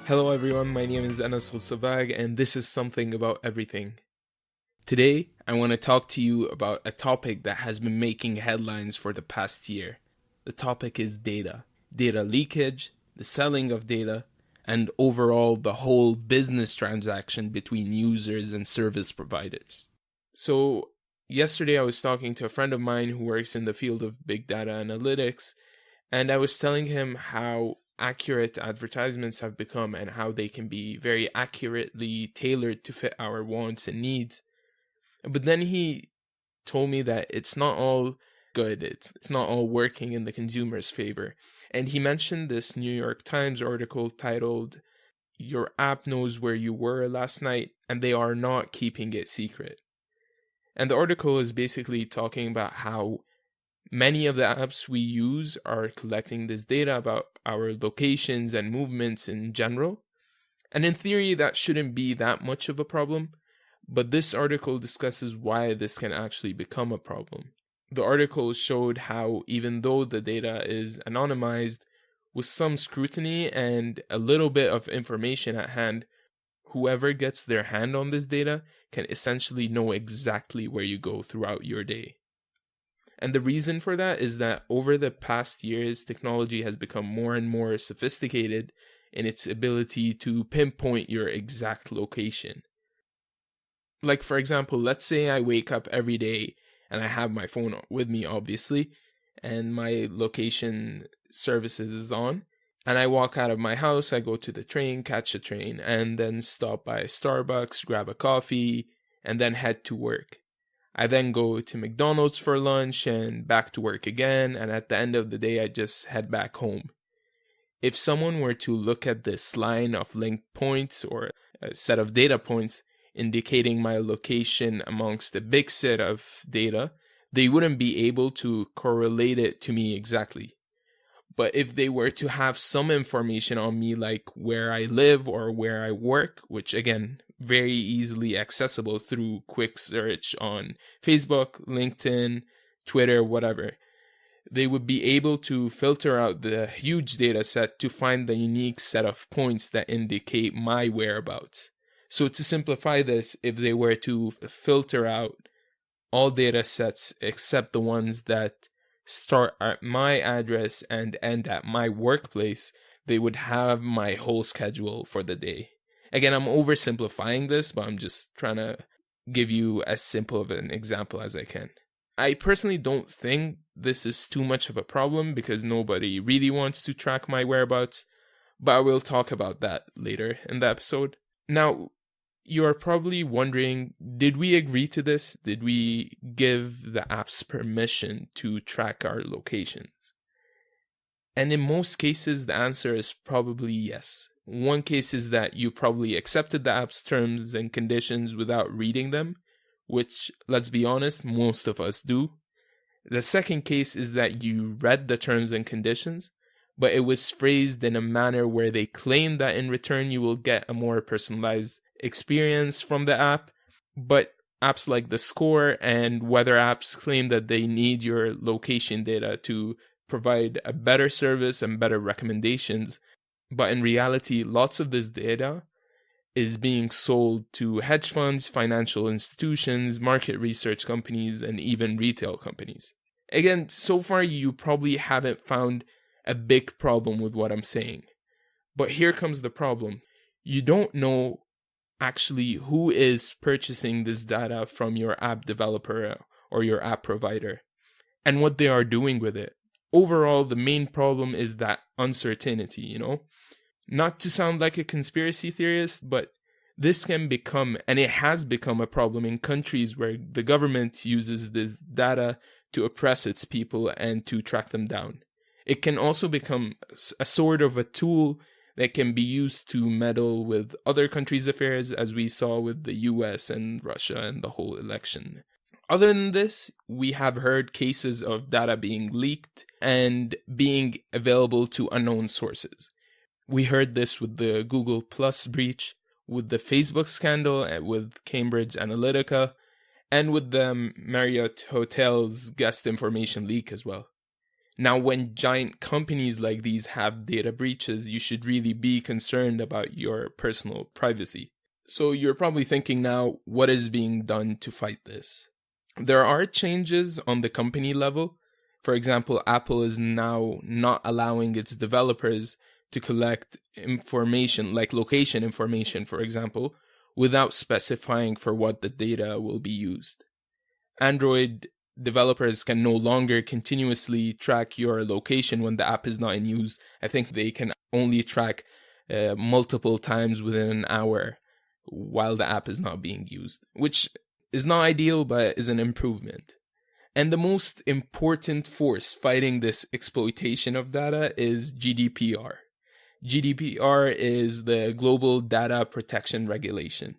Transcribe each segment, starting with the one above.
Hello everyone, my name is Anas Hosabag and this is Something About Everything. Today, I want to talk to you about a topic that has been making headlines for the past year. The topic is data. Data leakage, the selling of data, and overall the whole business transaction between users and service providers. So, yesterday I was talking to a friend of mine who works in the field of big data analytics, and I was telling him how accurate advertisements have become and how they can be very accurately tailored to fit our wants and needs. But then he told me that it's not all good, it's not all working in the consumer's favor. And he mentioned this New York Times article titled, "Your app knows where you were last night and they are not keeping it secret." And the article is basically talking about how many of the apps we use are collecting this data about our locations and movements in general. And in theory, that shouldn't be that much of a problem, but this article discusses why this can actually become a problem. The article showed how even though the data is anonymized, with some scrutiny and a little bit of information at hand, whoever gets their hand on this data can essentially know exactly where you go throughout your day. And the reason for that is that over the past years, technology has become more and more sophisticated in its ability to pinpoint your exact location. Like, for example, let's say I wake up every day and I have my phone with me, obviously, and my location services is on. And I walk out of my house, I go to the train, catch a train, and then stop by Starbucks, grab a coffee, and then head to work. I then go to McDonald's for lunch and back to work again, and at the end of the day, I just head back home. If someone were to look at this line of linked points or a set of data points indicating my location amongst a big set of data, they wouldn't be able to correlate it to me exactly. But if they were to have some information on me, like where I live or where I work, which again, very easily accessible through quick search on Facebook, LinkedIn, Twitter, whatever, they would be able to filter out the huge data set to find the unique set of points that indicate my whereabouts. So to simplify this, if they were to filter out all data sets except the ones that start at my address and end at my workplace, they would have my whole schedule for the day. Again, I'm oversimplifying this, but I'm just trying to give you as simple of an example as I can. I personally don't think this is too much of a problem because nobody really wants to track my whereabouts, but I will talk about that later in the episode. Now, you are probably wondering, did we agree to this? Did we give the apps permission to track our locations? And in most cases, the answer is probably yes. One case is that you probably accepted the app's terms and conditions without reading them, which, let's be honest, most of us do. The second case is that you read the terms and conditions, but it was phrased in a manner where they claim that in return you will get a more personalized experience from the app, but apps like the Score and weather apps claim that they need your location data to provide a better service and better recommendations. But in reality, lots of this data is being sold to hedge funds, financial institutions, market research companies, and even retail companies. Again, so far you probably haven't found a big problem with what I'm saying. But here comes the problem. You don't know actually who is purchasing this data from your app developer or your app provider and what they are doing with it. Overall, the main problem is that uncertainty, Not to sound like a conspiracy theorist, but this can become, and it has become, a problem in countries where the government uses this data to oppress its people and to track them down. It can also become a sort of a tool that can be used to meddle with other countries' affairs, as we saw with the US and Russia and the whole election. Other than this, we have heard cases of data being leaked and being available to unknown sources. We heard this with the Google Plus breach, with the Facebook scandal, with Cambridge Analytica, and with the Marriott Hotels guest information leak as well. Now, when giant companies like these have data breaches, you should really be concerned about your personal privacy. So you're probably thinking now, what is being done to fight this? There are changes on the company level. For example, Apple is now not allowing its developers to collect information like location information, for example, without specifying for what the data will be used. Android developers can no longer continuously track your location when the app is not in use. I think they can only track multiple times within an hour while the app is not being used, which is not ideal, but is an improvement. And the most important force fighting this exploitation of data is GDPR. GDPR is the Global Data Protection Regulation.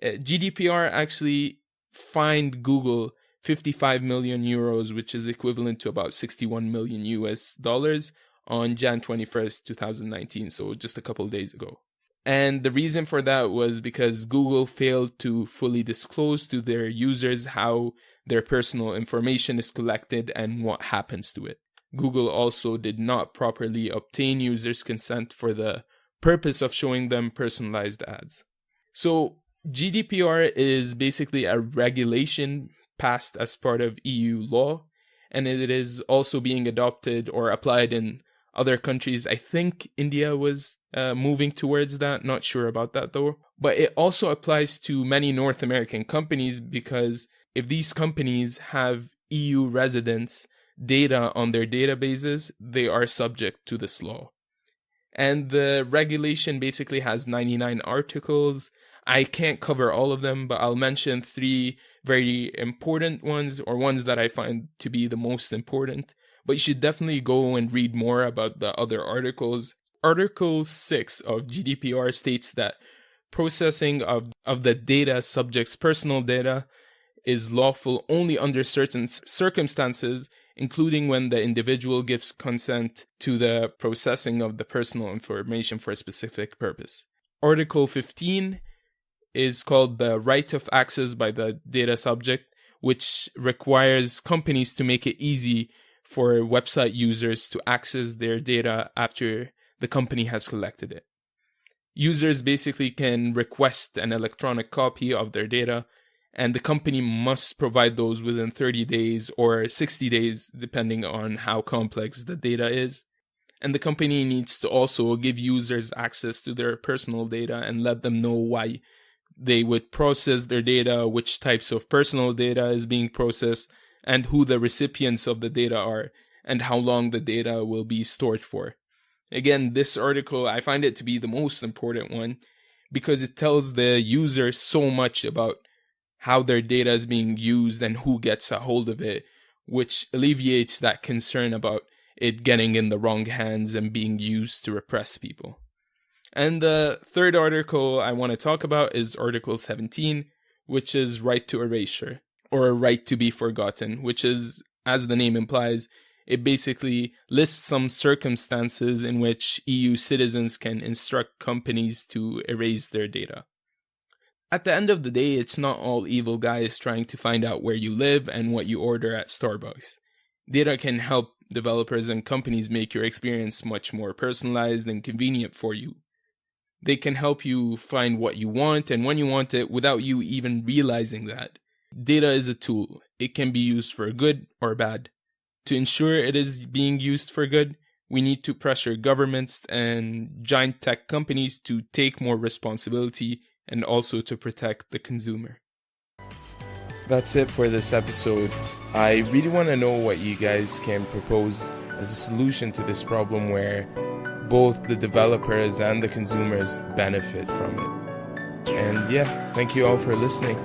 GDPR actually fined Google 55 million euros, which is equivalent to about 61 million US dollars on Jan 21st, 2019, so just a couple of days ago. And the reason for that was because Google failed to fully disclose to their users how their personal information is collected and what happens to it. Google also did not properly obtain users' consent for the purpose of showing them personalized ads. So GDPR is basically a regulation passed as part of EU law, and it is also being adopted or applied in other countries. I think India was moving towards that. Not sure about that though. But it also applies to many North American companies, because if these companies have EU residents' data on their databases, they are subject to this law. And the regulation basically has 99 articles. I can't cover all of them, but I'll mention 3 very important ones, or ones that I find to be the most important. But you should definitely go and read more about the other articles. Article 6 of GDPR states that processing of the data subject's personal data is lawful only under certain circumstances, including when the individual gives consent to the processing of the personal information for a specific purpose. Article 15 is called the right of access by the data subject, which requires companies to make it easy for website users to access their data after the company has collected it. Users basically can request an electronic copy of their data, and the company must provide those within 30 days or 60 days, depending on how complex the data is. And the company needs to also give users access to their personal data and let them know why they would process their data, which types of personal data is being processed, and who the recipients of the data are, and how long the data will be stored for. Again, this article, I find it to be the most important one, because it tells the user so much about how their data is being used and who gets a hold of it, which alleviates that concern about it getting in the wrong hands and being used to repress people. And the third article I want to talk about is Article 17, which is right to erasure, or right to be forgotten, which is, as the name implies, it basically lists some circumstances in which EU citizens can instruct companies to erase their data. At the end of the day, it's not all evil guys trying to find out where you live and what you order at Starbucks. Data can help developers and companies make your experience much more personalized and convenient for you. They can help you find what you want and when you want it without you even realizing that. Data is a tool. It can be used for good or bad. To ensure it is being used for good, we need to pressure governments and giant tech companies to take more responsibility and also to protect the consumer. That's it for this episode. I really want to know what you guys can propose as a solution to this problem where both the developers and the consumers benefit from it. And yeah, thank you all for listening.